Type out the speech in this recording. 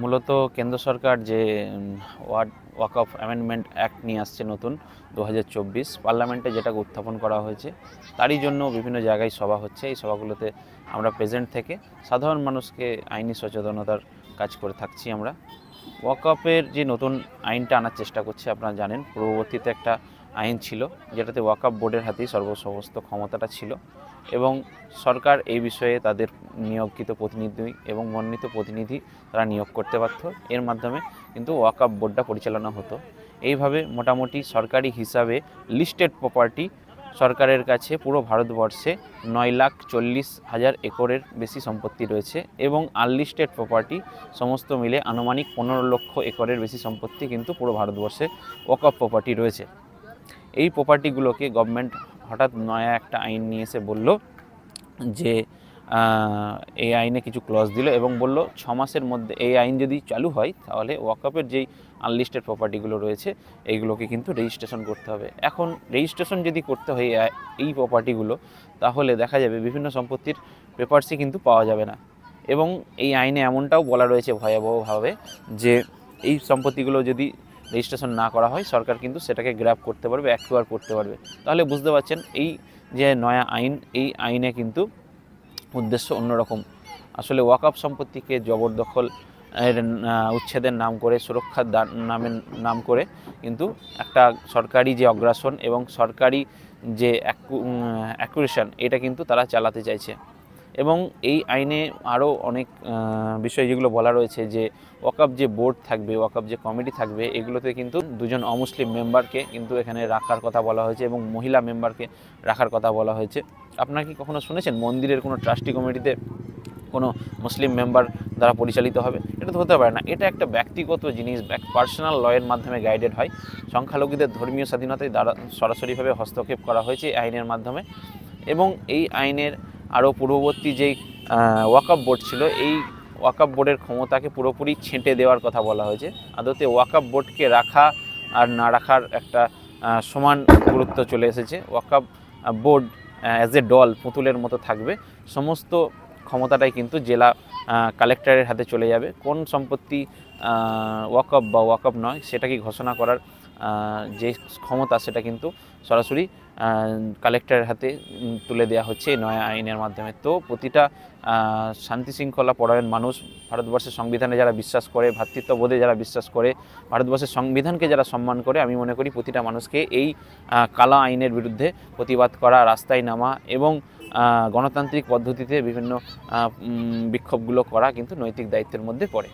মূলত কেন্দ্র সরকার যে ওয়াকফ অ্যামেন্ডমেন্ট অ্যাক্ট নিয়ে আসছে নতুন 2024 পার্লামেন্টে যেটাকে উত্থাপন করা হয়েছে, তারই জন্য বিভিন্ন জায়গায় সভা হচ্ছে। এই সভাগুলোতে আমরা প্রেজেন্ট থেকে সাধারণ মানুষকে আইনি সচেতনতার কাজ করে থাকছি। আমরা ওয়াকফের যে নতুন আইনটা আনার চেষ্টা করছি, আপনারা জানেন পূর্ববর্তীতে একটা আইন ছিল যেটাতে ওয়াকফ বোর্ডের হাতেই সর্বসমস্ত ক্ষমতাটা ছিল এবং সরকার এই বিষয়ে তাদের নিয়োগকৃত প্রতিনিধি এবং মনোনীত প্রতিনিধি তারা নিয়োগ করতে পারত। এর মাধ্যমে কিন্তু ওয়াকফ বোর্ডটা পরিচালনা হতো। এইভাবে মোটামুটি সরকারি হিসাবে লিস্টেড প্রপার্টি সরকারের কাছে পুরো ভারতবর্ষে 9,40,000 একরের বেশি সম্পত্তি রয়েছে এবং আনলিস্টেড প্রপার্টি সমস্ত মিলে আনুমানিক 15 লক্ষ একরের বেশি সম্পত্তি কিন্তু পুরো ভারতবর্ষে ওয়াকফ প্রপার্টি রয়েছে। এই প্রপার্টিগুলোকে গভর্নমেন্ট হঠাৎ নয়া একটা আইন নিয়ে এসে বলল যে এই আইনে কিছু ক্লজ দিল এবং বলল 6 মাসের মধ্যে এই আইন যদি চালু হয় তাহলে ওয়াকফের যেই আনলিস্টেড প্রপার্টিগুলো রয়েছে এইগুলোকে কিন্তু রেজিস্ট্রেশন করতে হবে। এখন রেজিস্ট্রেশন যদি করতে হয় এই প্রপার্টিগুলো, তাহলে দেখা যাবে বিভিন্ন সম্পত্তির পেপারসই কিন্তু পাওয়া যাবে না এবং এই আইনে এমনটাও বলা রয়েছে ভয়াবহভাবে যে এই সম্পত্তিগুলো যদি রেজিস্ট্রেশন না করা হয় সরকার কিন্তু সেটাকে গ্র্যাব করতে পারবে, অ্যাক্টুয়ার করতে পারবে। তাহলে বুঝতে পারছেন এই যে নয়া আইন, এই আইনে কিন্তু উদ্দেশ্য অন্যরকম। আসলে ওয়াকফ সম্পত্তিকে জবরদখল এর উচ্ছেদের নাম করে, সুরক্ষার নাম করে কিন্তু একটা সরকারি যে অগ্রাসন এবং সরকারি যে অ্যাকুইজিশন, এটা কিন্তু তারা চালাতে চাইছে। এবং এই আইনে আরও অনেক বিষয় যেগুলো বলা রয়েছে যে ওয়াকফ যে বোর্ড থাকবে, ওয়াকফ যে কমিটি থাকবে, এগুলোতে কিন্তু 2জন অমুসলিম মেম্বারকে কিন্তু এখানে রাখার কথা বলা হয়েছে এবং মহিলা মেম্বারকে রাখার কথা বলা হয়েছে। আপনারা কি কখনো শুনেছেন মন্দিরের কোনো ট্রাস্টি কমিটিতে কোনো মুসলিম মেম্বার দ্বারা পরিচালিত হবে? এটা তো হতে পারে না। এটা একটা ব্যক্তিগত জিনিস, পার্সোনাল লয়ের মাধ্যমে গাইডেড হয়। সংখ্যালঘুদের ধর্মীয় স্বাধীনতায় দ্বারা সরাসরিভাবে হস্তক্ষেপ করা হয়েছে এই আইনের মাধ্যমে। এবং এই আইনের আরও পূর্ববর্তী যেই ওয়াকফ বোর্ড ছিল, এই ওয়াকফ বোর্ডের ক্ষমতাকে পুরোপুরি ছেঁটে দেওয়ার কথা বলা হয়েছে। আদতে ওয়াকফ বোর্ডকে রাখা আর না রাখার একটা সমান গুরুত্ব চলে এসেছে। ওয়াকফ বোর্ড অ্যাজ এ ডল পুতুলের মতো থাকবে, সমস্ত ক্ষমতাটাই কিন্তু জেলা কালেক্টরের হাতে চলে যাবে। কোন সম্পত্তি ওয়াকফ বা ওয়াকফ নয় সেটাকে ঘোষণা করার যে ক্ষমতা, সেটা কিন্তু সরাসরি কালেক্টরের হাতে তুলে দেওয়া হচ্ছে এই নয়া আইনের মাধ্যমে। তো প্রতিটা শান্তি শৃঙ্খলা পরায়ণ মানুষ, ভারতবর্ষের সংবিধানে যারা বিশ্বাস করে, ভ্রাতৃত্ববোধে যারা বিশ্বাস করে, ভারতবর্ষের সংবিধানকে যারা সম্মান করে, আমি মনে করি প্রতিটা মানুষকে এই কালা আইনের বিরুদ্ধে প্রতিবাদ করা, রাস্তায় নামা এবং গণতান্ত্রিক পদ্ধতিতে বিভিন্ন বিক্ষোভগুলো করা কিন্তু নৈতিক দায়িত্বের মধ্যে পড়ে।